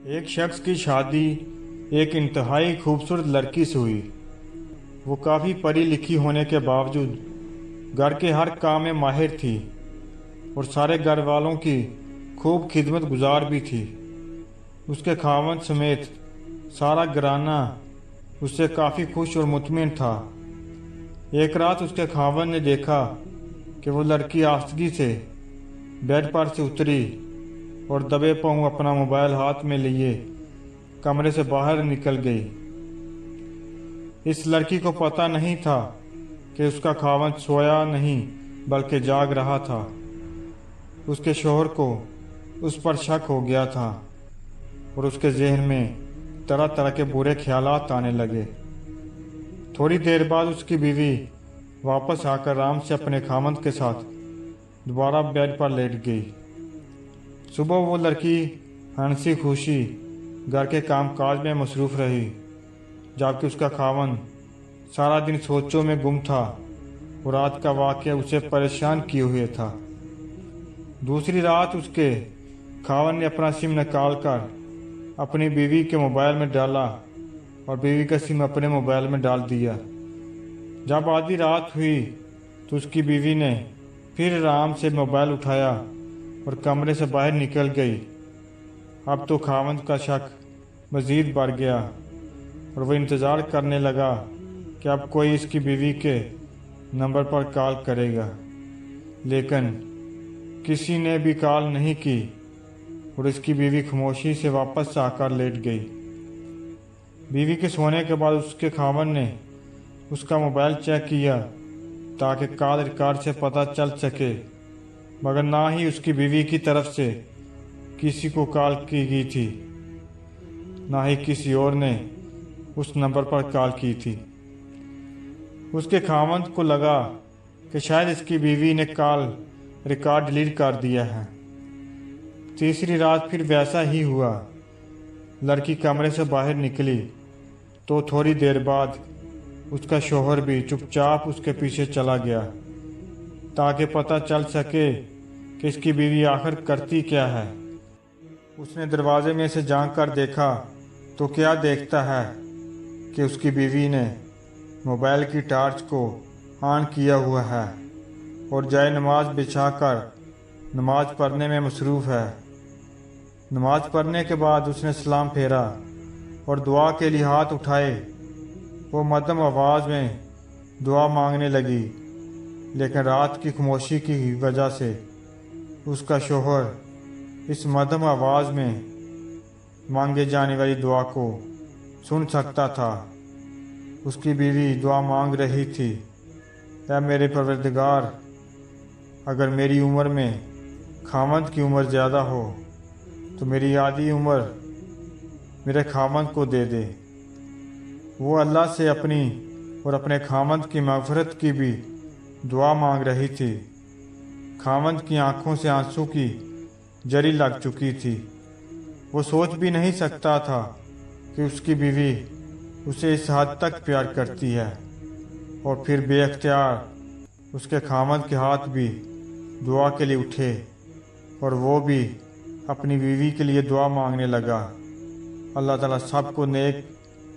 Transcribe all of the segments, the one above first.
ایک شخص کی شادی ایک انتہائی خوبصورت لڑکی سے ہوئی۔ وہ کافی پڑھی لکھی ہونے کے باوجود گھر کے ہر کام میں ماہر تھی اور سارے گھر والوں کی خوب خدمت گزار بھی تھی۔ اس کے خاوند سمیت سارا گھرانہ اس سے کافی خوش اور مطمئن تھا۔ ایک رات اس کے خاوند نے دیکھا کہ وہ لڑکی آہستگی سے بیڈ پر سے اتری اور دبے پاؤں اپنا موبائل ہاتھ میں لیے کمرے سے باہر نکل گئی۔ اس لڑکی کو پتہ نہیں تھا کہ اس کا خاوند سویا نہیں بلکہ جاگ رہا تھا۔ اس کے شوہر کو اس پر شک ہو گیا تھا اور اس کے ذہن میں طرح طرح کے برے خیالات آنے لگے۔ تھوڑی دیر بعد اس کی بیوی واپس آ کر آرام سے اپنے خاوند کے ساتھ دوبارہ بیڈ پر لیٹ گئی۔ صبح وہ لڑکی ہنسی خوشی گھر کے کام کاج میں مصروف رہی، جبکہ اس کا خاوند سارا دن سوچوں میں گم تھا اور رات کا واقعہ اسے پریشان کیے ہوئے تھا۔ دوسری رات اس کے خاوند نے اپنا سم نکال کر اپنی بیوی کے موبائل میں ڈالا اور بیوی کا سم اپنے موبائل میں ڈال دیا۔ جب آدھی رات ہوئی تو اس کی بیوی نے پھر آرام سے موبائل اٹھایا اور کمرے سے باہر نکل گئی۔ اب تو خاوند کا شک مزید بڑھ گیا اور وہ انتظار کرنے لگا کہ اب کوئی اس کی بیوی کے نمبر پر کال کرے گا، لیکن کسی نے بھی کال نہیں کی اور اس کی بیوی خاموشی سے واپس آ کر لیٹ گئی۔ بیوی کے سونے کے بعد اس کے خاوند نے اس کا موبائل چیک کیا تاکہ کال ریکارڈ سے پتہ چل سکے، مگر نہ ہی اس کی بیوی کی طرف سے کسی کو کال کی گئی تھی، نہ ہی کسی اور نے اس نمبر پر کال کی تھی۔ اس کے خاوند کو لگا کہ شاید اس کی بیوی نے کال ریکارڈ ڈیلیٹ کر دیا ہے۔ تیسری رات پھر ویسا ہی ہوا۔ لڑکی کمرے سے باہر نکلی تو تھوڑی دیر بعد اس کا شوہر بھی چپ چاپ اس کے پیچھے چلا گیا تاکہ پتہ چل سکے کہ اس کی بیوی آخر کرتی کیا ہے۔ اس نے دروازے میں سے جھانک کر دیکھا تو کیا دیکھتا ہے کہ اس کی بیوی نے موبائل کی ٹارچ کو آن کیا ہوا ہے اور جائے نماز بچھا کر نماز پڑھنے میں مصروف ہے۔ نماز پڑھنے کے بعد اس نے سلام پھیرا اور دعا کے لیے ہاتھ اٹھائے۔ وہ مدھم آواز میں دعا مانگنے لگی، لیکن رات کی خاموشی کی وجہ سے اس کا شوہر اس مدھم آواز میں مانگے جانے والی دعا کو سن سکتا تھا۔ اس کی بیوی دعا مانگ رہی تھی، اے میرے پروردگار، اگر میری عمر میں خاوند کی عمر زیادہ ہو تو میری آدھی عمر میرے خاوند کو دے دے۔ وہ اللہ سے اپنی اور اپنے خاوند کی مغفرت کی بھی دعا مانگ رہی تھی۔ خاوند کی آنکھوں سے آنسو کی جری لگ چکی تھی۔ وہ سوچ بھی نہیں سکتا تھا کہ اس کی بیوی اسے اس حد تک پیار کرتی ہے، اور پھر بے اختیار اس کے خاوند کے ہاتھ بھی دعا کے لیے اٹھے اور وہ بھی اپنی بیوی کے لیے دعا مانگنے لگا۔ اللہ تعالیٰ سب کو نیک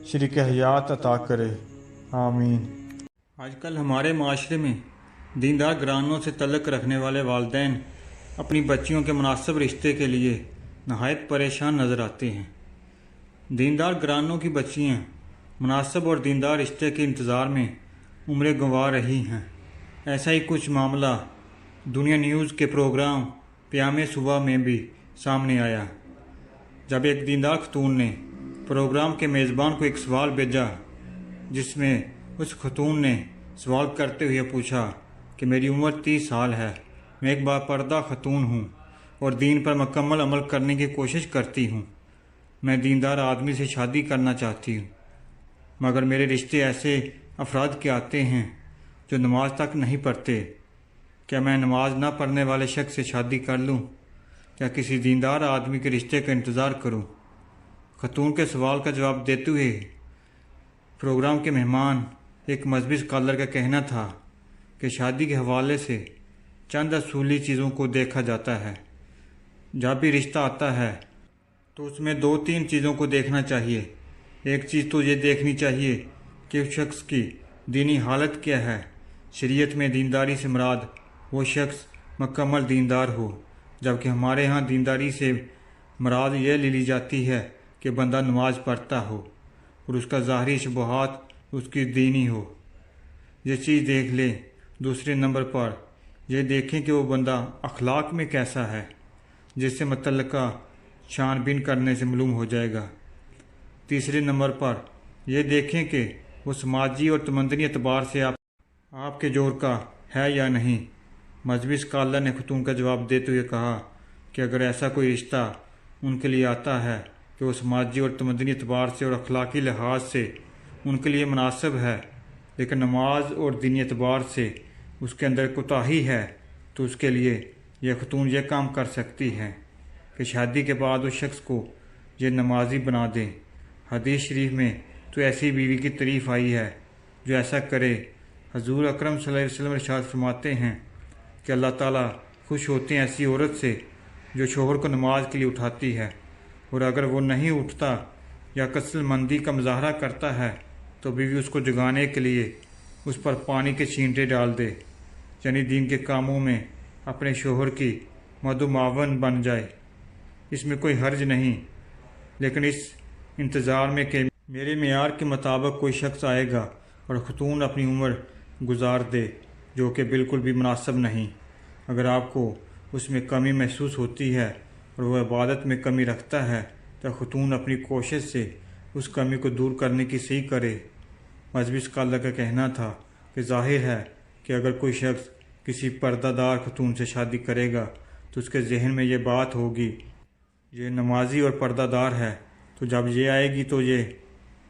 شریک حیات عطا کرے، آمین۔ آج کل ہمارے معاشرے میں دیندار گھرانوں سے تعلق رکھنے والے والدین اپنی بچیوں کے مناسب رشتے کے لیے نہایت پریشان نظر آتے ہیں۔ دیندار گھرانوں کی بچیاں مناسب اور دیندار رشتے کے انتظار میں عمریں گنوا رہی ہیں۔ ایسا ہی کچھ معاملہ دنیا نیوز کے پروگرام پیام صبح میں بھی سامنے آیا، جب ایک دیندار خاتون نے پروگرام کے میزبان کو ایک سوال بھیجا، جس میں اس خاتون نے سوال کرتے ہوئے پوچھا کہ میری عمر 30 سال ہے، میں ایک باپردہ خاتون ہوں اور دین پر مکمل عمل کرنے کی کوشش کرتی ہوں۔ میں دیندار آدمی سے شادی کرنا چاہتی ہوں، مگر میرے رشتے ایسے افراد کے آتے ہیں جو نماز تک نہیں پڑھتے۔ کیا میں نماز نہ پڑھنے والے شخص سے شادی کر لوں یا کسی دیندار آدمی کے رشتے کا انتظار کروں؟ خاتون کے سوال کا جواب دیتے ہوئے پروگرام کے مہمان ایک مذہبی اسکالر کا کہنا تھا کہ شادی کے حوالے سے چند اصولی چیزوں کو دیکھا جاتا ہے۔ جب بھی رشتہ آتا ہے तो उसमें 2-3 चीज़ों को देखना चाहिए। एक चीज़ तो ये देखनी चाहिए कि उस शख्स की दीनी हालत क्या है। शरीयत में दीनदारी से मुराद वो शख्स मुकम्मल दीनदार हो, जबकि हमारे यहाँ दीनदारी से मुराद यह ले ली जाती है कि बंदा नमाज पढ़ता हो और उसका ज़ाहरी शुबहात उसकी दीनी हो। ये चीज़ देख लें। दूसरे नंबर पर यह देखें कि वो बंदा अखलाक में कैसा है, जिससे मुतल्लिका छानबीन करने से मालूम हो जाएगा। तीसरे नंबर पर यह देखें कि वो समाजी और तमदनी एतबार से आपके जोर का है या नहीं। मजहबी स्कॉलर ने खतून का जवाब देते हुए कहा कि अगर ऐसा कोई रिश्ता उनके लिए आता है कि वो समाजी और तमदनी एतबार से और अखलाकी लिहाज से उनके लिए मुनासिब है, लेकिन नमाज और दीनी एतबार से उसके अंदर कोताही है, तो उसके लिए यह खतून यह काम कर सकती है कि शादी के बाद उस शख्स को ये नमाजी बना दें। हदीस शरीफ में तो ऐसी बीवी की तारीफ़ आई है जो ऐसा करे। हजूर अकरम सल्लल्लाहु अलैहि वसल्लम इरशाद फरमाते हैं कि अल्लाह ताला खुश होते हैं ऐसी औरत से जो शोहर को नमाज के लिए उठाती है, और अगर वो नहीं उठता या कसलमंदी का मुजाहरा करता है तो बीवी उसको जगाने के लिए उस पर पानी के छींटे डाल दे, यानी दीन के कामों में अपने शोहर की मदुमावन बन जाए। इसमें कोई हर्ज नहीं, लेकिन इस इंतज़ार में कि मेरे मेयार के मुताबिक कोई शख्स आएगा और खतून अपनी उम्र गुजार दे, जो कि बिल्कुल भी मुनासिब नहीं। अगर आपको उसमें कमी महसूस होती है और वह इबादत में कमी रखता है तो खतून अपनी कोशिश से उस कमी को दूर करने की सही करे। मजहबी स्कॉलर का कहना था कि जाहिर है कि अगर कोई शख्स किसी पर्दादार खतून से शादी करेगा तो उसके जहन में ये बात होगी ये नमाजी और पर्दादार है, तो जब ये आएगी तो ये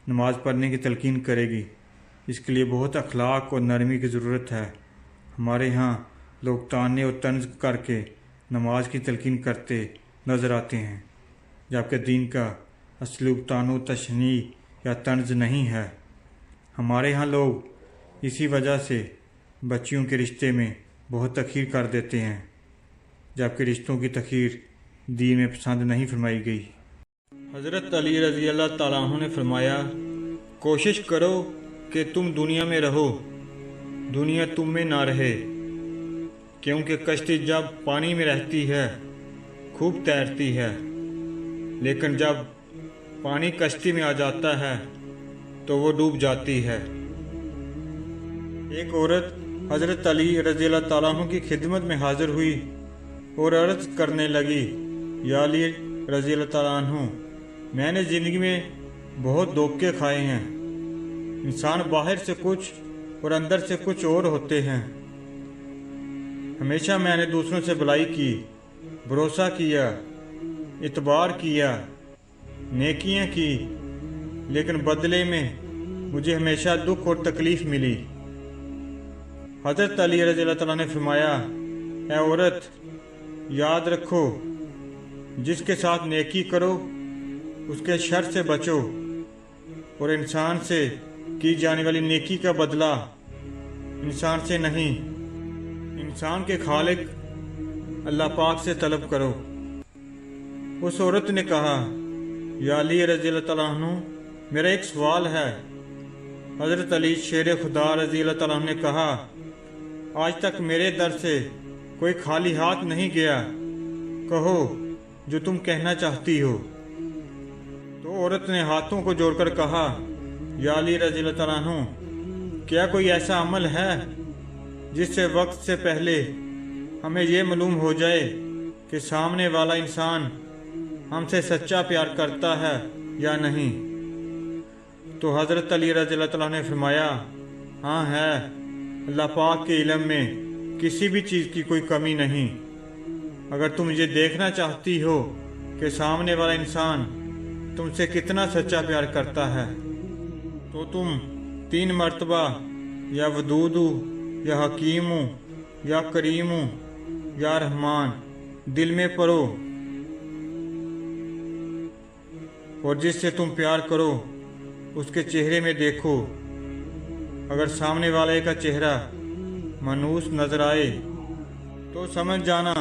नमाज पढ़ने की तलकीन करेगी। इसके लिए बहुत अखलाक और नरमी की ज़रूरत है। हमारे यहाँ लोग ताने और तंज करके नमाज की तलकीन करते नज़र आते हैं, जबकि दीन का असलूब तानो तशनी या तंज नहीं है। हमारे यहाँ लोग इसी वजह से बच्चियों के रिश्ते में बहुत तखीर कर देते हैं, जबकि रिश्तों की तखीर दीन में पसंद नहीं फरमाई गई। हज़रत अली रज़ी अल्लाह ताला अन्हु ने फरमाया, कोशिश करो कि तुम दुनिया में रहो, दुनिया तुम में ना रहे, क्योंकि कश्ती जब पानी में रहती है खूब तैरती है, लेकिन जब पानी कश्ती में आ जाता है तो वो डूब जाती है। एक औरत हज़रत अली रज़ी अल्लाह ताला अन्हु की खिदमत में हाजिर हुई और अर्ज़ करने लगी, या अली रज़ी अल्लाह ताला अन्हु, मैंने ज़िंदगी में बहुत धोखे खाए हैं। इंसान बाहर से कुछ और अंदर से कुछ और होते हैं। हमेशा मैंने दूसरों से भलाई की, भरोसा किया, इतबार किया, नेकियां की, लेकिन बदले में मुझे हमेशा दुख और तकलीफ मिली। हज़रत अली रज़ी अल्लाह ताला ने फरमाया, ऐ औरत, याद रखो, जिसके साथ नेकी करो उसके शर से बचो, और इंसान से की जाने वाली नेकी का बदला इंसान से नहीं, इंसान के खालिक अल्लाह पाक से तलब करो। उस औरत ने कहा, या अली रज़ी अल्लाह ताला अन्हु, मेरा एक सवाल है। हज़रत अली शेर खुदा रज़ी अल्लाह ताला अन्हु ने कहा, आज तक मेरे दर से कोई खाली हाथ नहीं गया, कहो जो तुम कहना चाहती हो। तो औरत ने हाथों को जोड़कर कहा, या अली रज़ी अल्लाह ताला अन्हु, क्या कोई ऐसा अमल है जिससे वक्त से पहले हमें यह मालूम हो जाए कि सामने वाला इंसान हमसे सच्चा प्यार करता है या नहीं? तो हज़रत अली रज़ी अल्लाह ताला ने फरमाया, हाँ है, अल्लाह पाक के इल्म में किसी भी चीज़ की कोई कमी नहीं। अगर तुम ये देखना चाहती हो कि सामने वाला इंसान तुमसे कितना सच्चा प्यार करता है, तो तुम 3 मरतबा या वदूदू या हकीमू या करीमू या रहमान दिल में पढ़ो, और जिससे तुम प्यार करो उसके चेहरे में देखो। अगर सामने वाले का चेहरा मनूस नजर आए तो समझ जाना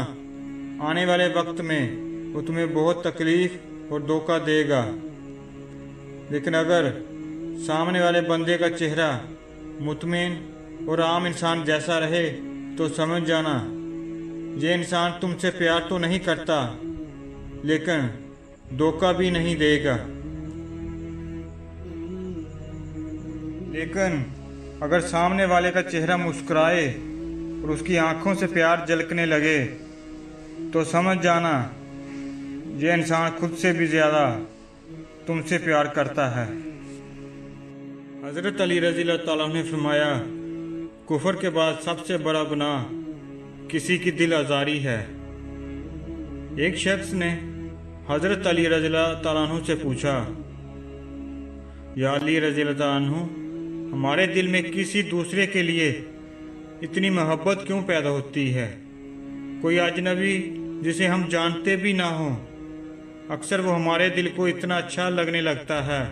आने वाले वक्त में वो तुम्हें बहुत तकलीफ और धोखा देगा। लेकिन अगर सामने वाले बंदे का चेहरा मुतमिन और आम इंसान जैसा रहे तो समझ जाना ये इंसान तुमसे प्यार तो नहीं करता, लेकिन धोखा भी नहीं देगा। लेकिन अगर सामने वाले का चेहरा मुस्कुराए और उसकी आंखों से प्यार झलकने लगे तो समझ जाना ये इंसान खुद से भी ज़्यादा तुमसे प्यार करता है। हज़रत अली रज़ी अल्लाह ताला ने फरमाया, कुफर के बाद सबसे बड़ा गुनाह किसी की दिल आज़ारी है। एक शख्स ने हज़रत अली रज़ी अल्लाह ताला अन्हु से पूछा, या अली रज़ी अल्लाह ताला अन्हु, हमारे दिल में किसी दूसरे के लिए इतनी मोहब्बत क्यों पैदा होती है? कोई अजनबी जिसे हम जानते भी ना हों, अक्सर वो हमारे दिल को इतना अच्छा लगने लगता है।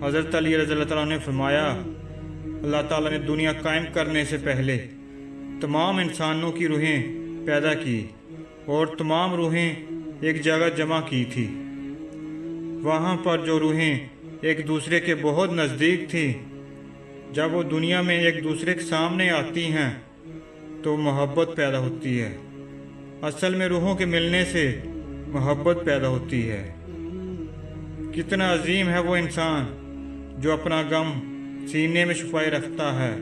हज़रत अली रज़ी अल्लाह ताला ने फरमाया, अल्लाह ताला ने दुनिया कायम करने से पहले तमाम इंसानों की रूहें पैदा की और तमाम रूहें एक जगह जमा की थी। वहाँ पर जो रूहें एक दूसरे के बहुत नज़दीक थी, जब वो दुनिया में एक दूसरे के सामने आती हैं तो मोहब्बत पैदा होती है। असल में रूहों के मिलने से मोहब्बत पैदा होती है। कितना अजीम है वो इंसान जो अपना गम सीने में छुपाए रखता है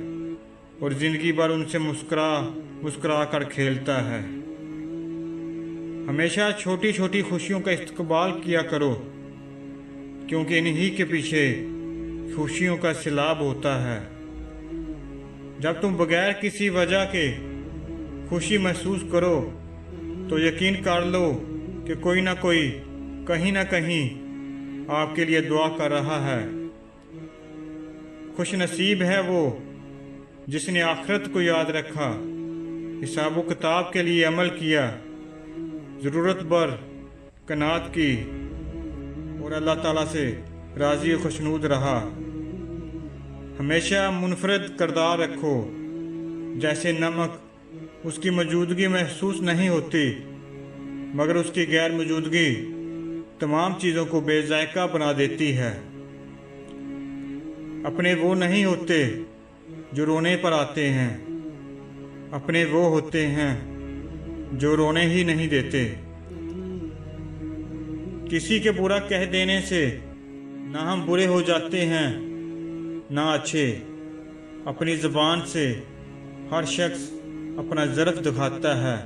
और ज़िंदगी भर उनसे मुस्कुरा कर खेलता है। हमेशा छोटी छोटी खुशियों का इस्तकबाल किया करो, क्योंकि इन्हीं के पीछे खुशियों का सैलाब होता है। जब तुम बगैर किसी वजह के खुशी महसूस करो तो यकीन कर लो कि कोई ना कोई कहीं ना कहीं आपके लिए दुआ कर रहा है। खुश नसीब है वो जिसने आखिरत को याद रखा, हिसाब व किताब के लिए अमल किया, ज़रूरत पर कनात की और अल्लाह ताला से राज़ी खुशनूद रहा। हमेशा मुनफरद किरदार रखो। जैसे नमक उसकी मौजूदगी महसूस नहीं होती, मगर उसकी गैर मौजूदगी तमाम चीज़ों को बेजायका बना देती है। अपने वो नहीं होते जो रोने पर आते हैं, अपने वो होते हैं जो रोने ही नहीं देते। किसी के बुरा कह देने से ना हम बुरे हो जाते हैं ना अच्छे। अपनी ज़बान से हर शख्स अपना ज़र्फ दिखाता है,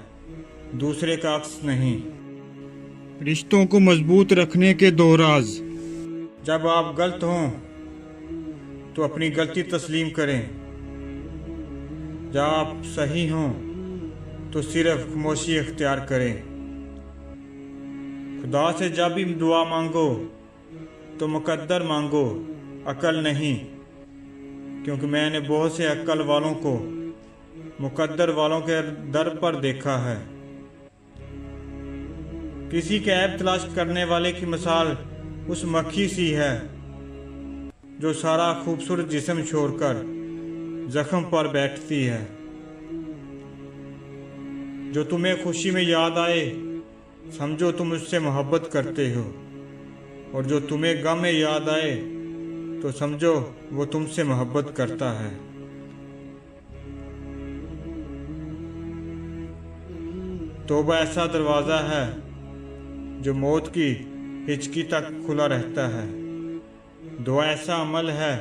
दूसरे का अक्स नहीं। रिश्तों को मजबूत रखने के दो राज। जब आप गलत हों तो अपनी गलती तस्लीम करें, जब आप सही हों तो सिर्फ खामोशी इख्तियार करें। खुदा से जब भी दुआ मांगो तो मुकद्दर मांगो, अकल नहीं, क्योंकि मैंने बहुत से अक्ल वालों को मुकद्दर वालों के दर पर देखा है। किसी के ऐब तलाश करने वाले की मिसाल उस मक्खी सी है जो सारा खूबसूरत जिस्म छोड़कर जख्म पर बैठती है। जो तुम्हें खुशी में याद आए समझो तुम उससे मोहब्बत करते हो, और जो तुम्हें गम में याद आए तो समझो वो तुमसे मोहब्बत करता है। तौबा ऐसा दरवाज़ा है जो मौत की हिचकी तक खुला रहता है। दुआ ऐसा अमल है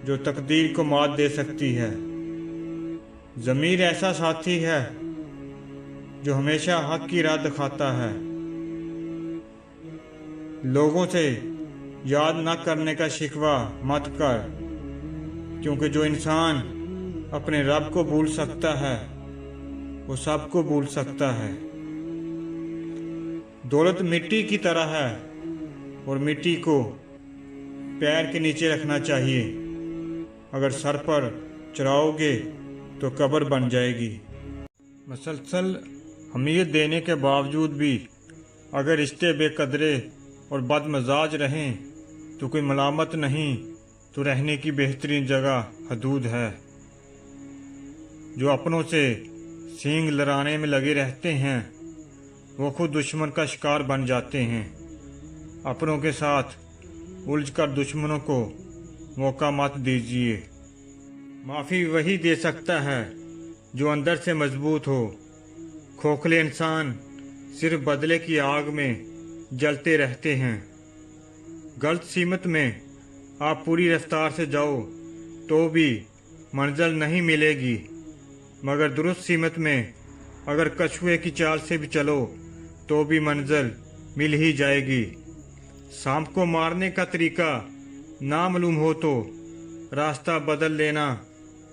जो तकदीर को मात दे सकती है। ज़मीर ऐसा साथी है जो हमेशा हक की राह दिखाता है। लोगों से याद न करने का शिकवा मत कर, क्योंकि जो इंसान अपने रब को भूल सकता है वो सबको भूल सकता है। दौलत मिट्टी की तरह है और मिट्टी को पैर के नीचे रखना चाहिए। अगर सर पर चढ़ाओगे तो कब्र बन जाएगी। मसलसल हमीयत देने के बावजूद भी अगर रिश्ते बेकदरे और बदमजाज रहें तो कोई मलामत नहीं, तो रहने की बेहतरीन जगह हदूद है। जो अपनों से सींग लड़ाने में लगे रहते हैं वो खुद दुश्मन का शिकार बन जाते हैं। अपनों के साथ उलझकर दुश्मनों को मौका मत दीजिए। माफ़ी वही दे सकता है जो अंदर से मजबूत हो। खोखले इंसान सिर्फ बदले की आग में जलते रहते हैं। गलत सीमत में आप पूरी रफ्तार से जाओ तो भी मंजिल नहीं मिलेगी, मगर दुरुस्त सीमत में अगर कछुए की चाल से भी चलो तो भी मंजिल मिल ही जाएगी। सांप को मारने का तरीका ना मालूम हो तो रास्ता बदल लेना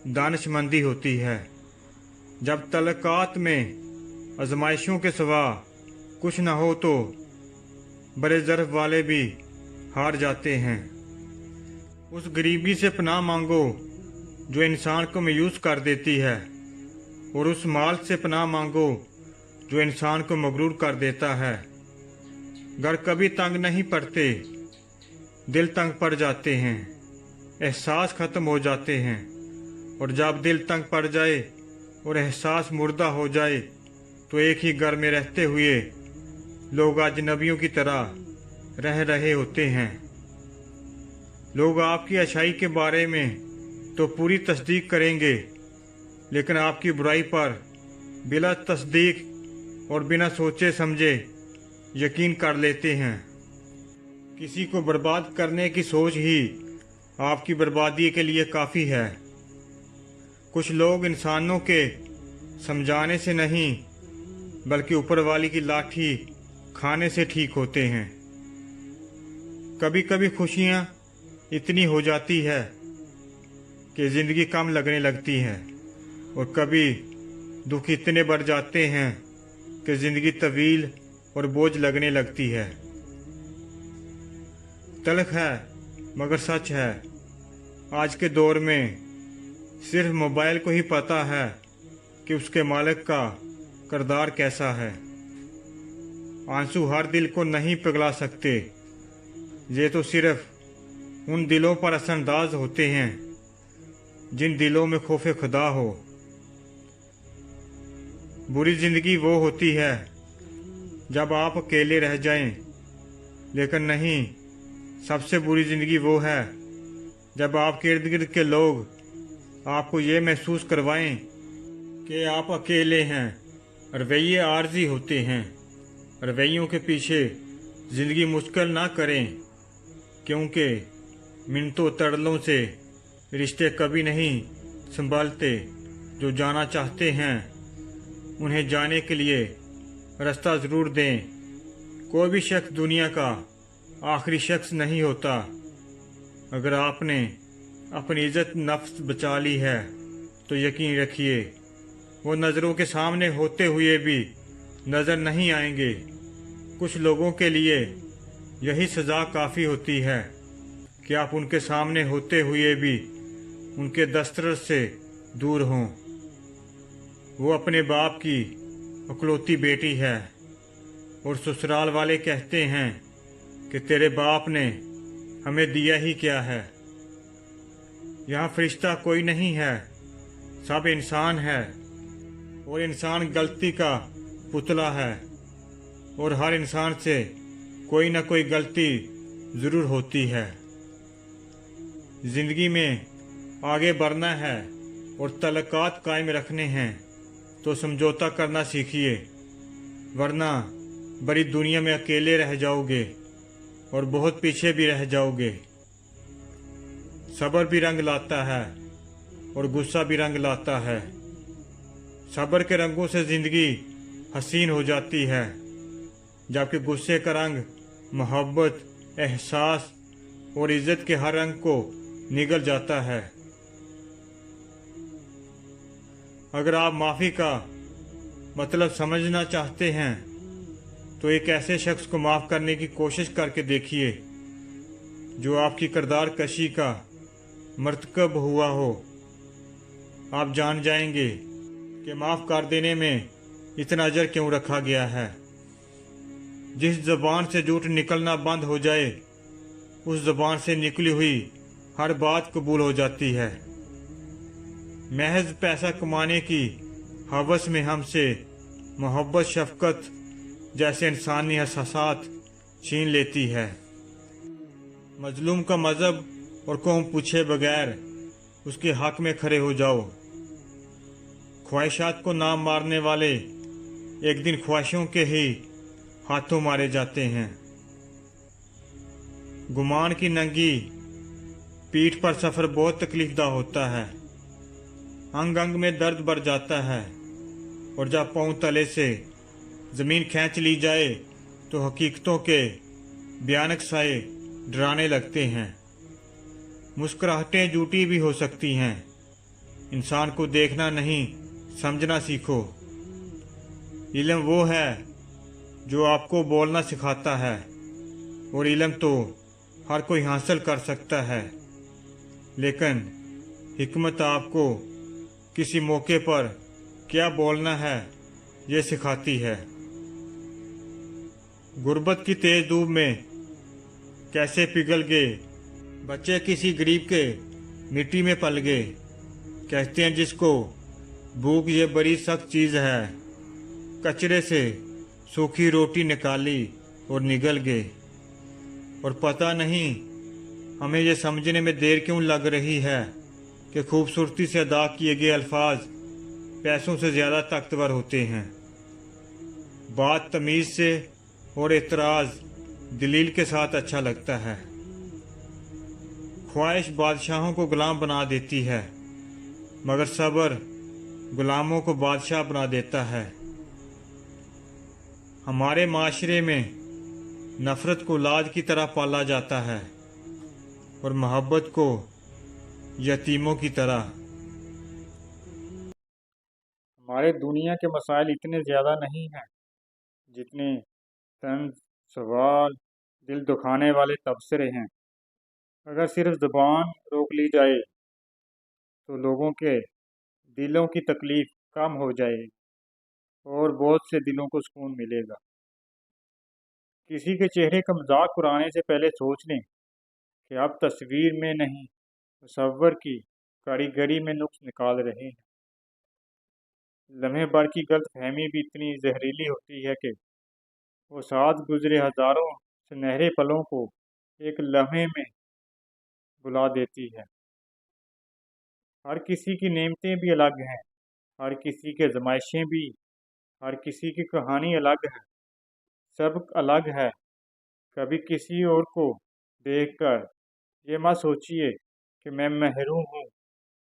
दानिशमंदी होती है। जब तलकात में आजमाइशों के सिवा कुछ न हो तो बड़े ज़र्फ वाले भी हार जाते हैं। उस गरीबी से पनाह मांगो जो इंसान को मायूस कर देती है, और उस माल से पनाह मांगो जो इंसान को मगरूर कर देता है। घर कभी तंग नहीं पड़ते, दिल तंग पड़ जाते हैं, एहसास ख़त्म हो जाते हैं। और जब दिल तंग पड़ जाए और एहसास मुर्दा हो जाए तो एक ही घर में रहते हुए लोग अजनबियों की तरह रह रहे होते हैं। लोग आपकी अच्छाई के बारे में तो पूरी तस्दीक करेंगे, लेकिन आपकी बुराई पर बिला तस्दीक और बिना सोचे समझे यकीन कर लेते हैं। किसी को बर्बाद करने की सोच ही आपकी बर्बादी के लिए काफ़ी है। कुछ लोग इंसानों के समझाने से नहीं बल्कि ऊपर वाली की लाठी खाने से ठीक होते हैं। कभी कभी खुशियाँ इतनी हो जाती है कि ज़िंदगी कम लगने लगती है, और कभी दुख इतने बढ़ जाते हैं कि ज़िंदगी तवील और बोझ लगने लगती है। तल्ख है मगर सच है, आज के दौर में सिर्फ मोबाइल को ही पता है कि उसके मालिक का किरदार कैसा है। आंसू हर दिल को नहीं पिघला सकते, ये तो सिर्फ उन दिलों पर असरअंदाज होते हैं जिन दिलों में खौफ खुदा हो। बुरी जिंदगी वो होती है जब आप अकेले रह जाएं, लेकिन नहीं, सबसे बुरी जिंदगी वो है जब आपके इर्द गिर्द के लोग आपको ये महसूस करवाएं कि आप अकेले हैं। रवैये आर्जी होते हैं। रवैयों के पीछे ज़िंदगी मुश्किल ना करें, क्योंकि मिनटों तड़लों से रिश्ते कभी नहीं संभालते। जो जाना चाहते हैं उन्हें जाने के लिए रास्ता ज़रूर दें। कोई भी शख्स दुनिया का आखिरी शख्स नहीं होता। अगर आपने अपनी इज़्ज़त नफ्स बचा ली है तो यकीन रखिए वो नज़रों के सामने होते हुए भी नज़र नहीं आएंगे। कुछ लोगों के लिए यही सज़ा काफ़ी होती है कि आप उनके सामने होते हुए भी उनके दस्तरस से दूर हों। वो अपने बाप की इकलौती बेटी है और ससुराल वाले कहते हैं कि तेरे बाप ने हमें दिया ही क्या है। यहाँ फरिश्ता कोई नहीं है, सब इंसान है, और इंसान गलती का पुतला है, और हर इंसान से कोई ना कोई गलती ज़रूर होती है। ज़िंदगी में आगे बढ़ना है और तल्लुकात कायम रखने हैं तो समझौता करना सीखिए, वरना बड़ी दुनिया में अकेले रह जाओगे और बहुत पीछे भी रह जाओगे। सब्र भी रंग लाता है और गुस्सा भी रंग लाता है। सब्र के रंगों से ज़िंदगी हसीन हो जाती है, जबकि गुस्से का रंग मोहब्बत, एहसास और इज़्ज़त के हर रंग को निगल जाता है। अगर आप माफ़ी का मतलब समझना चाहते हैं तो एक ऐसे शख्स को माफ़ करने की कोशिश करके देखिए जो आपकी किरदार कशी का मर्तकब हुआ हो। आप जान जाएंगे कि माफ़ कर देने में इतना अजर क्यों रखा गया है। जिस ज़बान से झूठ निकलना बंद हो जाए, उस ज़बान से निकली हुई हर बात कबूल हो जाती है। महज पैसा कमाने की हवस में हमसे मोहब्बत, शफकत जैसे इंसानी एहसासात छीन लेती है। मजलूम का मजहब और कौम पूछे बगैर उसके हक में खड़े हो जाओ। ख्वाहिशात को नाम मारने वाले एक दिन ख्वाहिशों के ही हाथों मारे जाते हैं। गुमान की नंगी पीठ पर सफ़र बहुत तकलीफदा होता है। अंग अंग में दर्द बढ़ जाता है और जब पाँव तले से ज़मीन खींच ली जाए तो हकीकतों के भयानक साए डराने लगते हैं। मुस्कुराहटें झूठी भी हो सकती हैं। इंसान को देखना नहीं, समझना सीखो। इल्म वो है जो आपको बोलना सिखाता है, और इल्म तो हर कोई हासिल कर सकता है, लेकिन हिकमत आपको किसी मौके पर क्या बोलना है ये सिखाती है। गुर्बत की तेज धूप में कैसे पिघल गए बच्चे किसी गरीब के मिट्टी में पल गए। कहते हैं जिसको भूख ये बड़ी सख्त चीज़ है, कचरे से सूखी रोटी निकाली और निगल गए। और पता नहीं हमें ये समझने में देर क्यों लग रही है कि खूबसूरती से अदा किए गए अल्फाज पैसों से ज़्यादा ताकतवर होते हैं। बात तमीज़ से और एतराज़ दलील के साथ अच्छा लगता है। ख्वाहिश बादशाहों को गुलाम बना देती है, मगर सब्र गुलामों को बादशाह बना देता है। हमारे माशरे में नफ़रत को लाज की तरह पाला जाता है और मोहब्बत को यतीमों की तरह। हमारे दुनिया के मसाइल इतने ज़्यादा नहीं हैं जितने तंज, सवाल, दिल दुखाने वाले तबसरे हैं। अगर सिर्फ ज़ुबान रोक ली जाए तो लोगों के दिलों की तकलीफ़ कम हो जाएगी और बहुत से दिलों को सुकून मिलेगा। किसी के चेहरे का मजाक उड़ाने से पहले सोच लें कि आप तस्वीर में नहीं, तसव्वुर की कारीगरी में नुक्स निकाल रहे हैं। लम्हे भर की गलत फहमी भी इतनी जहरीली होती है कि वो साथ गुजरे हज़ारों सुनहरे पलों को एक लम्हे में बुला देती है। हर किसी की नेमतें भी अलग हैं, हर किसी के आज़माइशें भी, हर किसी की कहानी अलग है, सब अलग है। कभी किसी और को देखकर ये मत सोचिए कि मैं महरूम हूँ,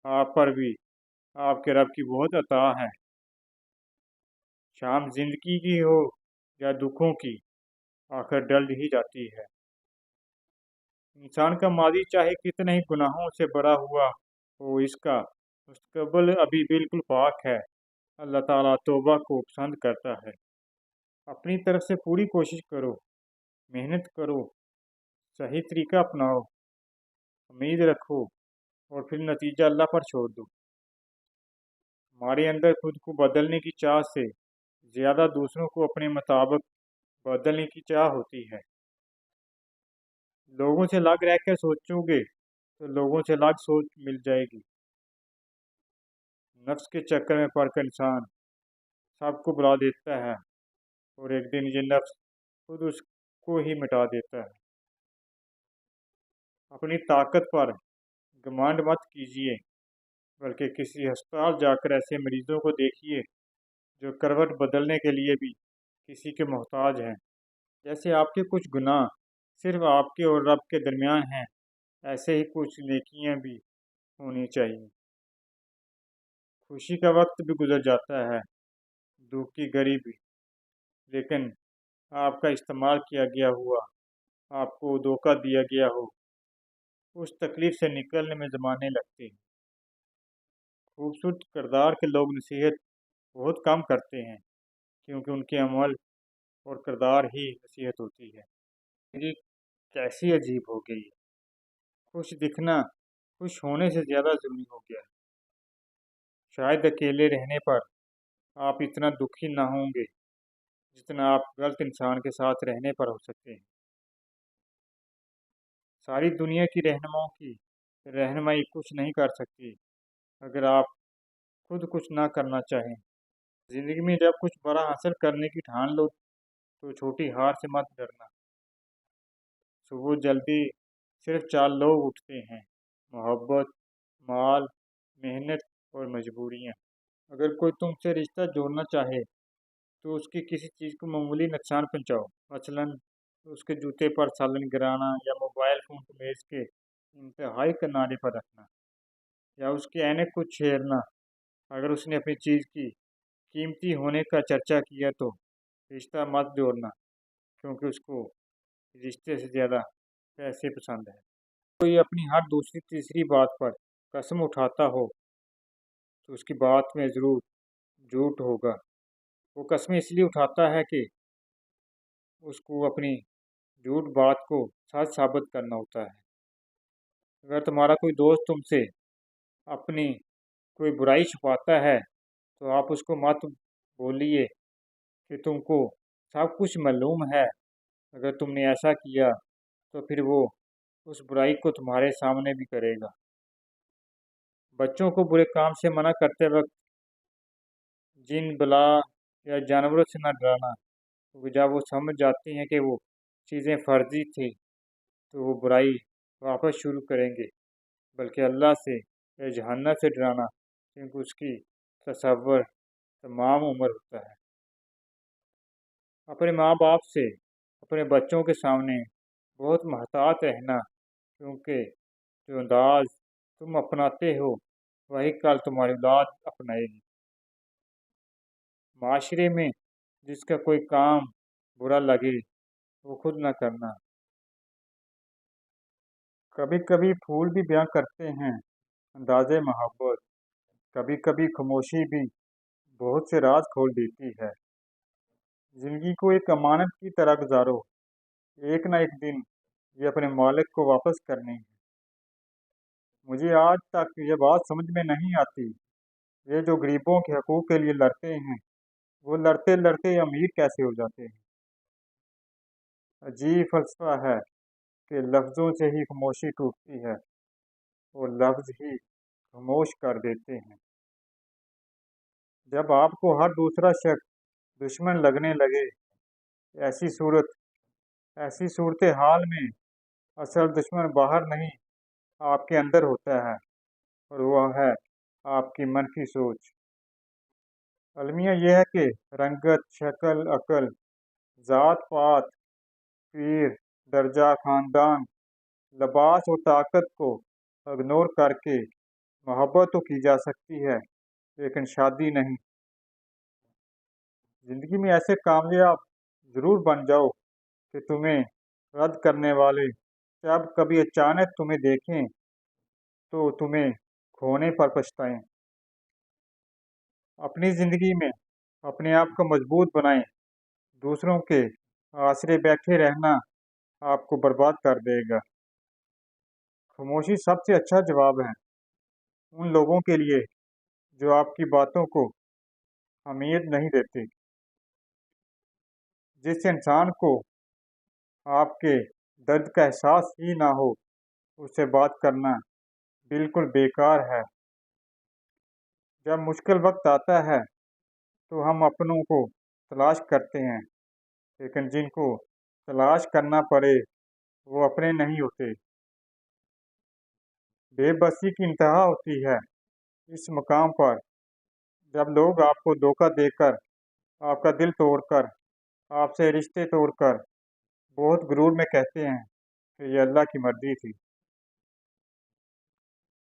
आप पर भी आपके रब की बहुत अता है। शाम जिंदगी की हो या दुखों की, आखिर डल ही जाती है। इंसान का माजी चाहे कितने ही गुनाहों से भरा हुआ हो, इसका मुस्तकबिल अभी बिल्कुल पाक है। अल्लाह ताला तौबा को पसंद करता है। अपनी तरफ से पूरी कोशिश करो, मेहनत करो, सही तरीका अपनाओ, उम्मीद रखो और फिर नतीजा अल्लाह पर छोड़ दो। हमारे अंदर खुद को बदलने की चाह से ज़्यादा दूसरों को अपने मुताबिक बदलने की चाह होती है। लोगों से अलग रह कर सोचोगे तो लोगों से अलग सोच मिल जाएगी। नफ्स के चक्कर में पड़कर इंसान सबको बुला देता है और एक दिन ये नफ्स खुद उसको ही मिटा देता है। अपनी ताकत पर घमंड मत कीजिए, बल्कि किसी अस्पताल जाकर ऐसे मरीजों को देखिए जो करवट बदलने के लिए भी किसी के मोहताज हैं। जैसे आपके कुछ गुनाह सिर्फ आपके और रब के दरमियान हैं, ऐसे ही कुछ नेकियां भी होनी चाहिए। खुशी का वक्त भी गुजर जाता है, दुख की घड़ी भी, लेकिन आपका इस्तेमाल किया गया हुआ, आपको धोखा दिया गया हो, उस तकलीफ से निकलने में ज़माने लगते हैं। खूबसूरत किरदार के लोग नसीहत बहुत कम करते हैं, क्योंकि उनके अमल और किरदार ही नसीहत होती है। ये कैसी अजीब हो गई है। खुश दिखना खुश होने से ज़्यादा ज़रूरी हो गया है। शायद अकेले रहने पर आप इतना दुखी ना होंगे जितना आप गलत इंसान के साथ रहने पर हो सकते हैं। सारी दुनिया की रहनुमाओं की रहनुमाई कुछ नहीं कर सकती अगर आप खुद कुछ ना करना चाहें। ज़िंदगी में जब कुछ बड़ा हासिल करने की ठान लो تو چھوٹی ہار سے مت ڈرنا۔ صبح جلدی صرف 4 لوگ اٹھتے ہیں: محبت، مال، محنت اور مجبوریاں۔ اگر کوئی تم سے رشتہ جوڑنا چاہے تو اس کی کسی چیز کو معمولی نقصان پہنچاؤ، مثلاً اس کے جوتے پر سالن گرانا یا موبائل فون کو میز کے انتہائی کنارے پر رکھنا یا اس کے عینک کو چھیڑنا۔ اگر اس نے اپنی چیز کی قیمتی ہونے کا چرچا کیا تو رشتہ مت جوڑنا، کیونکہ اس کو رشتے سے زیادہ پیسے پسند ہے۔ کوئی اپنی ہر دوسری تیسری بات پر قسم اٹھاتا ہو تو اس کی بات میں ضرور جھوٹ ہوگا۔ وہ قسمیں اس لیے اٹھاتا ہے کہ اس کو اپنی جھوٹ بات کو سچ ثابت کرنا ہوتا ہے۔ اگر تمہارا کوئی دوست تم سے اپنی کوئی برائی چھپاتا ہے تو آپ اس کو مت بولیے کہ تم کو سب کچھ معلوم ہے۔ اگر تم نے ایسا کیا تو پھر وہ اس برائی کو تمہارے سامنے بھی کرے گا۔ بچوں کو برے کام سے منع کرتے وقت جن، بلا یا جانوروں سے نہ ڈرانا، کیونکہ جب وہ سمجھ جاتے ہیں کہ وہ چیزیں فرضی تھی تو وہ برائی واپس شروع کریں گے، بلکہ اللہ سے یا جہنم سے ڈرانا، کیونکہ اس کی تصور تمام عمر ہوتا ہے۔ اپنے ماں باپ سے اپنے بچوں کے سامنے بہت محتاط رہنا، کیونکہ جو انداز تم اپناتے ہو وہی کل تمہاری اولاد اپنائے گی۔ معاشرے میں جس کا کوئی کام برا لگے وہ خود نہ کرنا۔ کبھی کبھی پھول بھی بیان کرتے ہیں انداز محبت، کبھی کبھی خاموشی بھی بہت سے راز کھول دیتی ہے۔ زندگی کو ایک امانت کی طرح گزارو، ایک نہ ایک دن یہ اپنے مالک کو واپس کرنی ہے۔ مجھے آج تک یہ بات سمجھ میں نہیں آتی، یہ جو غریبوں کے حقوق کے لیے لڑتے ہیں وہ لڑتے لڑتے امیر کیسے ہو جاتے ہیں؟ عجیب فلسفہ ہے کہ لفظوں سے ہی خاموشی ٹوٹتی ہے اور لفظ ہی خاموش کر دیتے ہیں۔ جب آپ کو ہر دوسرا شخص دشمن لگنے لگے، ایسی صورتحال میں اصل دشمن باہر نہیں آپ کے اندر ہوتا ہے، اور وہ ہے آپ کی منفی سوچ۔ المیہ یہ ہے کہ رنگت، شکل، عقل، ذات پات، پیر، درجہ، خاندان، لباس اور طاقت کو اگنور کر کے محبت تو کی جا سکتی ہے، لیکن شادی نہیں۔ زندگی میں ایسے کامیاب ضرور بن جاؤ کہ تمہیں رد کرنے والے جب کبھی اچانک تمہیں دیکھیں تو تمہیں کھونے پر پچھتائیں۔ اپنی زندگی میں اپنے آپ کو مضبوط بنائیں، دوسروں کے آسرے بیٹھے رہنا آپ کو برباد کر دے گا۔ خاموشی سب سے اچھا جواب ہے ان لوگوں کے لیے جو آپ کی باتوں کو اہمیت نہیں دیتے۔ جس انسان کو آپ کے درد کا احساس ہی نہ ہو اس سے بات کرنا بالکل بیکار ہے۔ جب مشکل وقت آتا ہے تو ہم اپنوں کو تلاش کرتے ہیں، لیکن جن کو تلاش کرنا پڑے وہ اپنے نہیں ہوتے۔ بے بسی کی انتہا ہوتی ہے اس مقام پر جب لوگ آپ کو دھوکہ دے کر، آپ کا دل توڑ کر، آپ سے رشتے توڑ کر بہت غرور میں کہتے ہیں کہ یہ اللہ کی مرضی تھی۔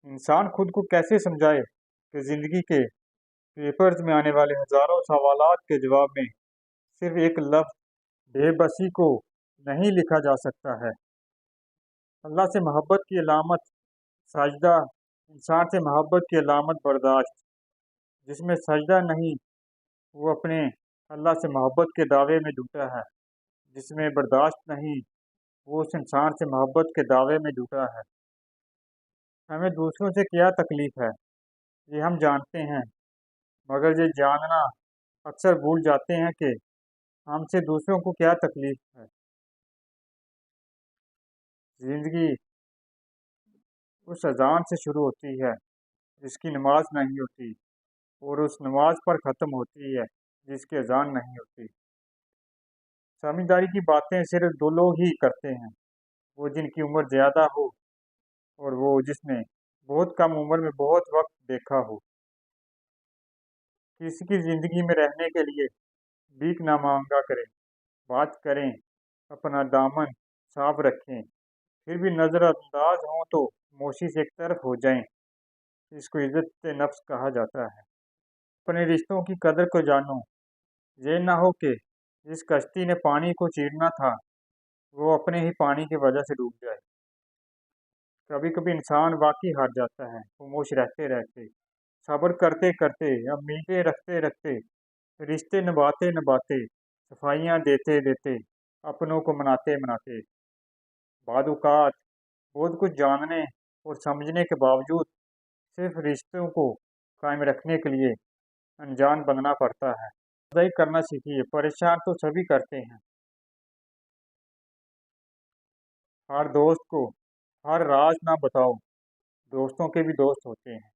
انسان خود کو کیسے سمجھائے کہ زندگی کے پیپرز میں آنے والے ہزاروں سوالات کے جواب میں صرف ایک لفظ بے بسی کو نہیں لکھا جا سکتا ہے۔ اللہ سے محبت کی علامت سجدہ، انسان سے محبت کی علامت برداشت۔ جس میں سجدہ نہیں وہ اپنے اللہ سے محبت کے دعوے میں جھوٹا ہے، جس میں برداشت نہیں وہ اس انسان سے محبت کے دعوے میں جھوٹا ہے۔ ہمیں دوسروں سے کیا تکلیف ہے یہ ہم جانتے ہیں، مگر یہ جاننا اکثر بھول جاتے ہیں کہ ہم سے دوسروں کو کیا تکلیف ہے۔ زندگی اس اذان سے شروع ہوتی ہے جس کی نماز نہیں ہوتی، اور اس نماز پر ختم ہوتی ہے جس کی اذان نہیں ہوتی۔ समझदारी की बातें सिर्फ दो लोग ही करते हैं, वो जिनकी उम्र ज़्यादा हो और वो जिसने बहुत कम उम्र में बहुत वक्त देखा हो। किसी की ज़िंदगी में रहने के लिए भीख ना मांगा करें, बात करें, अपना दामन साफ रखें, फिर भी नज़रअंदाज हों तो खामोशी से एक तरफ हो जाएं। इसको इज्जत नफ्स कहा जाता है। अपने रिश्तों की कदर को जानो। ये ना हो कि जिस कश्ती ने पानी को चीरना था वो अपने ही पानी की वजह से डूब जाए। कभी कभी इंसान वाकई हार जाता है, खामोश रहते रहते, सब्र करते करते या उम्मीदें रखते रखते, रिश्ते निभाते निभाते, सफाइयाँ देते देते, अपनों को मनाते मनाते। बादुकात बहुत कुछ जानने और समझने के बावजूद सिर्फ रिश्तों को कायम रखने के लिए अनजान बनना पड़ता है। सही करना सीखिए, परेशान तो सभी करते हैं। हर दोस्त को हर राज ना बताओ, दोस्तों के भी दोस्त होते हैं।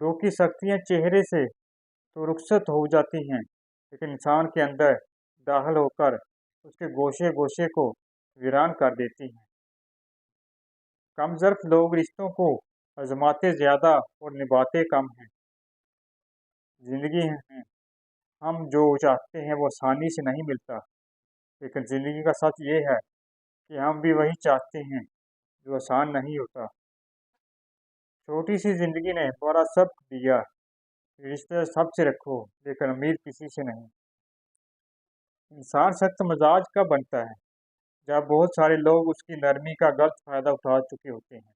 दो की शक्तियाँ चेहरे से तो रुखसत हो जाती हैं, लेकिन इंसान के अंदर दाखिल होकर उसके गोशे गोशे को वीरान कर देती हैं। कमज़र्फ लोग रिश्तों को आजमाते ज़्यादा और निभाते कम हैं। ज़िंदगी में हम जो चाहते हैं वो आसानी से नहीं मिलता, लेकिन ज़िंदगी का सच ये है कि हम भी वही चाहते हैं जो आसान नहीं होता। छोटी सी ज़िंदगी ने बड़ा सबक दिया, रिश्ते सबसे रखो लेकिन उम्मीद किसी से नहीं। इंसान सख्त मिजाज कब बनता है? जब बहुत सारे लोग उसकी नरमी का गलत फायदा उठा चुके होते हैं।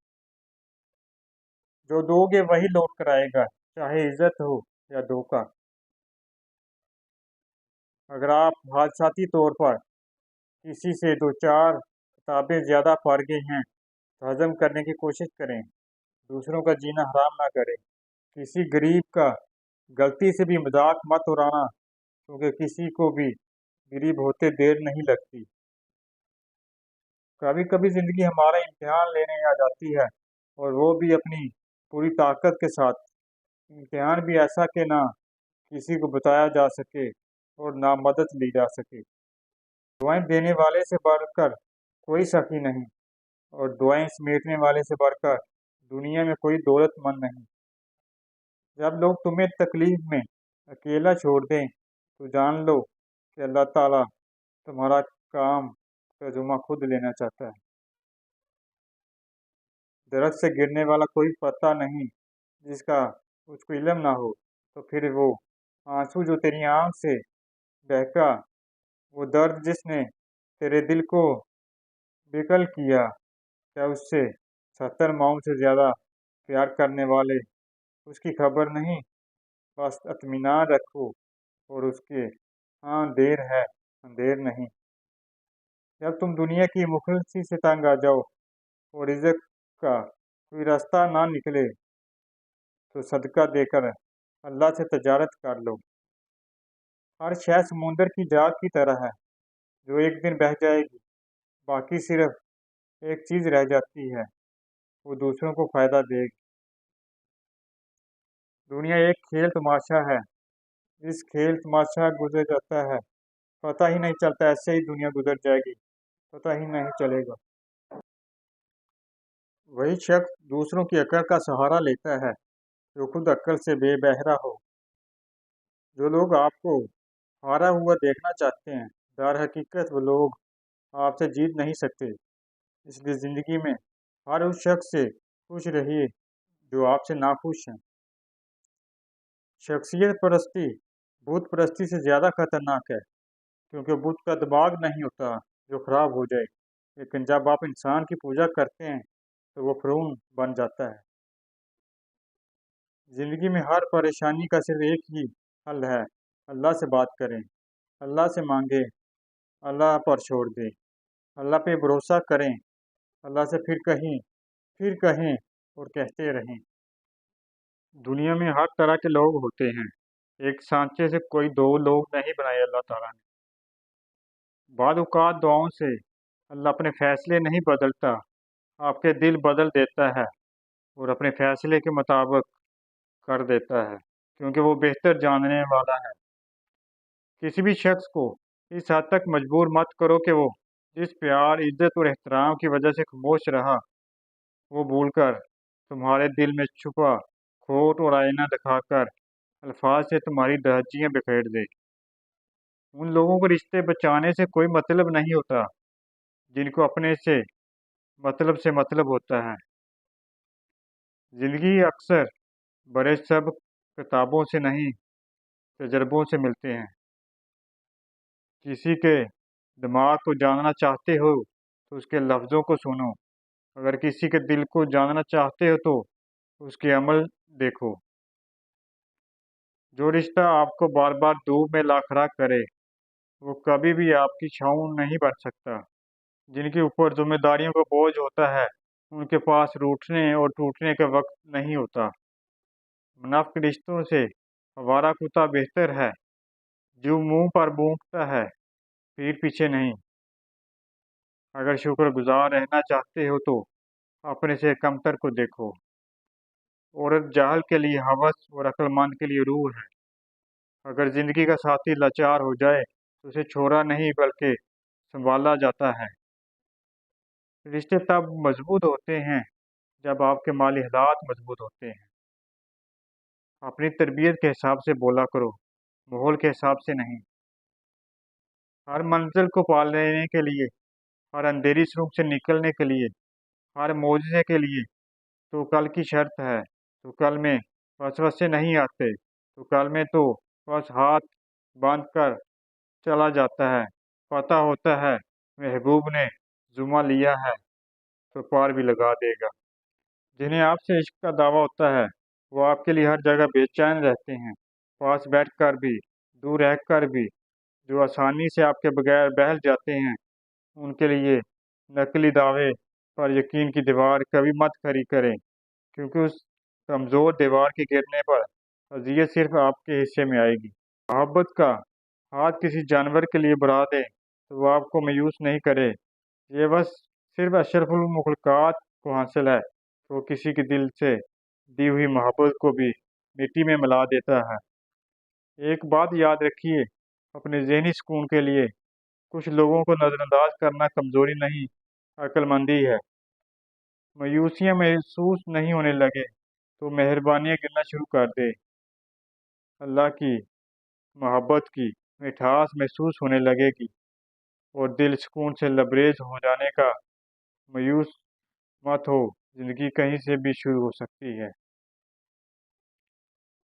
जो दोगे वही लौट कर आएगा, चाहे इज्जत हो या धोखा। अगर आप हादसाती तौर पर किसी से दो चार किताबें ज़्यादा पढ़ गए हैं तो हजम करने की कोशिश करें। दूसरों का जीना हराम ना करें। किसी गरीब का गलती से भी मजाक मत उड़ाना, क्योंकि किसी को भी गरीब होते देर नहीं लगती। कभी कभी ज़िंदगी हमारा इम्तिहान लेने आ जाती है, और वो भी अपनी पूरी ताकत के साथ। इम्तिहान भी ऐसा कि ना किसी को बताया जा सके और ना मदद ली जा सके। दुआएं देने वाले से बढ़कर कोई सखी नहीं, और दुआएं समेटने वाले से बढ़कर दुनिया में कोई दौलतमंद नहीं। जब लोग तुम्हें तकलीफ में अकेला छोड़ दें तो जान लो कि अल्लाह ताला तुम्हारा काम का जुम्मा खुद लेना चाहता है। दरख्त से गिरने वाला कोई पत्ता नहीं जिसका उसको इल्म ना हो, तो फिर वो आंसू जो तेरी आंख से बहका, वो दर्द जिसने तेरे दिल को बेकल किया, क्या उससे 70 माओं से ज़्यादा प्यार करने वाले उसकी खबर नहीं? बस इत्मीनान रखो और उसके हाँ देर है अंधेर नहीं। जब तुम दुनिया की मुखलसी से तंग आ जाओ और इज्जत का कोई रास्ता ना निकले तो सदका देकर अल्लाह से तजारत कर लो। हर शय समुंदर की जाग की तरह है जो एक दिन बह जाएगी। बाकी सिर्फ एक चीज़ रह जाती है, वो दूसरों को फ़ायदा देगी। दुनिया एक खेल तमाशा है, इस खेल तमाशा गुजर जाता है, पता ही नहीं चलता, ऐसे ही दुनिया गुजर जाएगी, पता ही नहीं चलेगा। वही शख्स दूसरों की अकल का सहारा लेता है जो खुद अक्ल से बेबहरा हो। जो लोग आपको हारा हुआ देखना चाहते हैं, दर हकीकत वो लोग आपसे जीत नहीं सकते। इसलिए ज़िंदगी में हर उस शख्स से खुश रहिए जो आपसे नाखुश हैं। शख्सियत परस्ती बुत परस्ती से ज़्यादा खतरनाक है, क्योंकि बुत का दिमाग नहीं होता जो ख़राब हो जाए, लेकिन जब आप इंसान की पूजा करते हैं तो वो फ़िरौन बन जाता है। ज़िंदगी में हर परेशानी का सिर्फ एक ही हल है, अल्लाह से बात करें, अल्लाह से मांगें, अल्लाह पर छोड़ दें, अल्लाह पे भरोसा करें, अल्लाह से फिर कहें और कहते रहें। दुनिया में हर तरह के लोग होते हैं, एक सांचे से कोई दो लोग नहीं बनाए अल्लाह ताला ने। बाद औक़ात दुआओं से अल्लाह अपने फ़ैसले नहीं बदलता, आपके दिल बदल देता है और अपने फ़ैसले के मुताबिक कर देता है, क्योंकि वो बेहतर जानने वाला है। किसी भी शख्स को इस हद तक मजबूर मत करो कि वो जिस प्यार, इज्जत और एहतराम की वजह से खामोश रहा, वो भूलकर तुम्हारे दिल में छुपा खोट और आईना दिखाकर अल्फाज से तुम्हारी धज्जियां बिखेर दे। उन लोगों को रिश्ते बचाने से कोई मतलब नहीं होता जिनको अपने से मतलब होता है। जिंदगी अक्सर बड़े सब किताबों से नहीं, तजर्बों से मिलते हैं। किसी के दिमाग को जानना चाहते हो तो उसके लफ्ज़ों को सुनो, अगर किसी के दिल को जानना चाहते हो तो उसके अमल देखो। जो रिश्ता आपको बार बार धूप में ला खड़ा करे वो कभी भी आपकी छाँव नहीं बन सकता। जिनके ऊपर जिम्मेदारियों का बोझ होता है उनके पास रूठने और टूटने का वक्त नहीं होता। मुनाफिक रिश्तों से आवारा कुत्ता बेहतर है जो मुंह पर भौंकता है, पीठ पीछे नहीं। अगर शुक्रगुजार रहना चाहते हो तो अपने से कमतर को देखो। औरत जाहल के लिए हवस और अक्लमंद के लिए रूह है। अगर जिंदगी का साथी लाचार हो जाए तो उसे छोड़ा नहीं बल्कि संभाला जाता है। रिश्ते तब मजबूत होते हैं जब आपके माली हालात मजबूत होते हैं। अपनी तरबियत के हिसाब से बोला करो, माहौल के हिसाब से नहीं। हर मंजिल को पा लेने के लिए, हर अंधेरी सड़क से निकलने के लिए, हर मौजज़े के लिए तो कल की शर्त है। तो कल में वसवसे नहीं आते, तो कल में तो बस हाथ बांध कर चला जाता है। पता होता है महबूब ने जुमा लिया है तो पार भी लगा देगा। जिन्हें आपसे इश्क का दावा होता है वो आपके लिए हर जगह बेचैन रहते हैं, पास बैठ कर भी, दूर रह कर भी। जो आसानी से आपके बगैर बहल जाते हैं उनके लिए नकली दावे पर यकीन की दीवार कभी मत खड़ी करें, क्योंकि उस कमज़ोर दीवार के गिरने पर अजियत सिर्फ आपके हिस्से में आएगी। मोहब्बत का हाथ किसी जानवर के लिए बढ़ा दे तो वो आपको मायूस नहीं करे। ये बस सिर्फ अशरफुल मखलूक़ात को हासिल है तो किसी के दिल से दी हुई मोहब्बत को भी मिट्टी में मिला देता है। एक बात याद रखिए, अपने ज़हनी सुकून के लिए कुछ लोगों को नज़रअंदाज करना कमज़ोरी नहीं, अक्लमंदी है। मायूसियाँ महसूस नहीं होने लगे तो मेहरबानियाँ गिनना शुरू कर दे। अल्लाह की मोहब्बत की मिठास महसूस होने लगेगी और दिल सुकून से लबरेज हो जाने का। मायूस मत हो, ज़िंदगी कहीं से भी शुरू हो सकती है।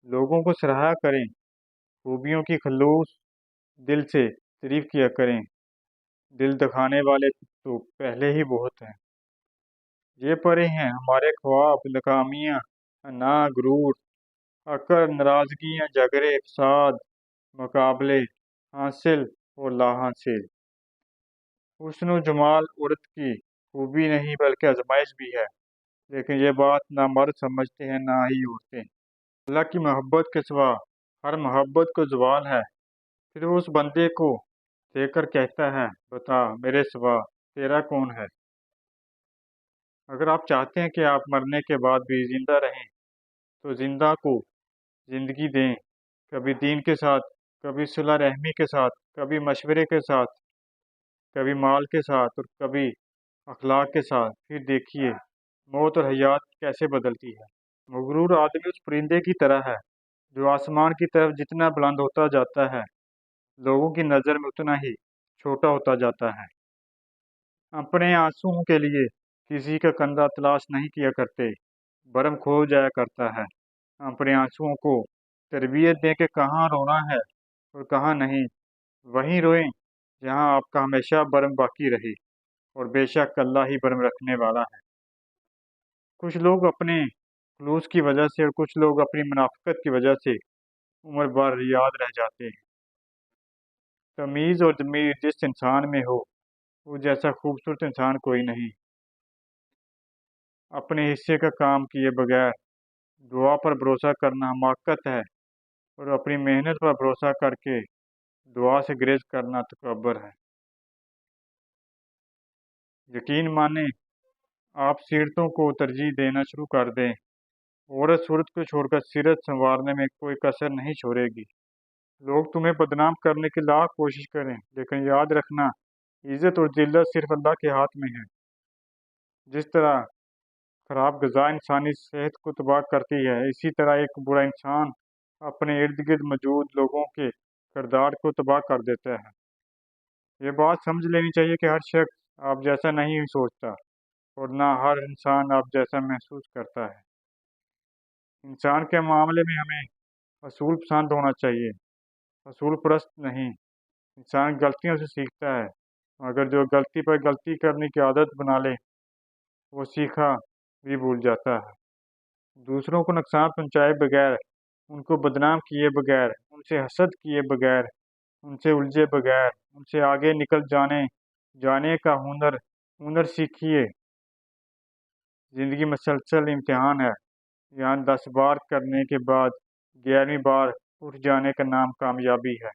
लोगों को सराहा करें, खूबियों की खलूस दिल से तारीफ किया करें। दिल दिखाने वाले तो पहले ही बहुत हैं। ये परे हैं हमारे ख्वाब, नाकामियाँ, ना गुरूर, अकड़, नाराज़गियाँ, झगड़े, फसाद, मुकाबले, हासिल और लाहासिल। हुस्न जमाल औरत की खूबी नहीं बल्कि आजमाइश भी है, लेकिन ये बात ना मर्द समझते हैं ना ही औरतें। अल्लाह की मोहब्बत के सिवा हर मोहब्बत को ज़वाल है। फिर वो उस बंदे को देखकर कहता है, बता मेरे सिवा तेरा कौन है। अगर आप चाहते हैं कि आप मरने के बाद भी जिंदा रहें तो जिंदा को जिंदगी दें, कभी दीन के साथ, कभी सुलह रहमी के साथ, कभी मशवरे के साथ, कभी माल के साथ और कभी अखलाक के साथ। फिर देखिए मौत और हयात कैसे बदलती है। मगरूर आदमी उस परिंदे की तरह है जो आसमान की तरफ जितना बुलंद होता जाता है लोगों की नज़र में उतना ही छोटा होता जाता है। अपने आंसुओं के लिए किसी का कंधा तलाश नहीं किया करते, बर्म खो जाया करता है। अपने आंसुओं को तरबियत दें कि कहाँ रोना है और कहाँ नहीं। वहीं रोएं जहाँ आपका हमेशा बर्म बाकी रहे, और बेशक अल्लाह ही बर्म रखने वाला है। कुछ लोग अपने खलूस की वजह से और कुछ लोग अपनी मुनाफिकत की वजह से उम्र भर याद रह जाते हैं। तमीज़ और ज़मीर जिस इंसान में हो वो जैसा खूबसूरत इंसान कोई नहीं। अपने हिस्से का काम किए बगैर दुआ पर भरोसा करना हमाकत है, और अपनी मेहनत पर भरोसा करके दुआ से गुरेज करना तकब्बुर है। यकीन माने आप सीरतों को तरजीह देना शुरू कर दें, औरत सूरत को छोड़कर सीरत संवारने में कोई कसर नहीं छोड़ेगी। لوگ تمہیں بدنام کرنے کی لاکھ کوشش کریں، لیکن یاد رکھنا عزت اور ذلت صرف اللہ کے ہاتھ میں ہے۔ جس طرح خراب غذا انسانی صحت کو تباہ کرتی ہے، اسی طرح ایک برا انسان اپنے ارد گرد موجود لوگوں کے کردار کو تباہ کر دیتا ہے۔ یہ بات سمجھ لینی چاہیے کہ ہر شخص آپ جیسا نہیں سوچتا اور نہ ہر انسان آپ جیسا محسوس کرتا ہے۔ انسان کے معاملے میں ہمیں اصول پسند ہونا چاہیے، اصول پرست نہیں۔ انسان غلطیوں سے سیکھتا ہے، مگر جو غلطی پر غلطی کرنے کی عادت بنا لے وہ سیکھا بھی بھول جاتا ہے۔ دوسروں کو نقصان پہنچائے بغیر، ان کو بدنام کیے بغیر، ان سے حسد کیے بغیر، ان سے الجھے بغیر، ان سے آگے نکل جانے کا ہنر سیکھیے۔ زندگی مسلسل امتحان ہے، یہاں 10 بار کرنے کے بعد 11ویں بار اٹھ جانے کا نام کامیابی ہے۔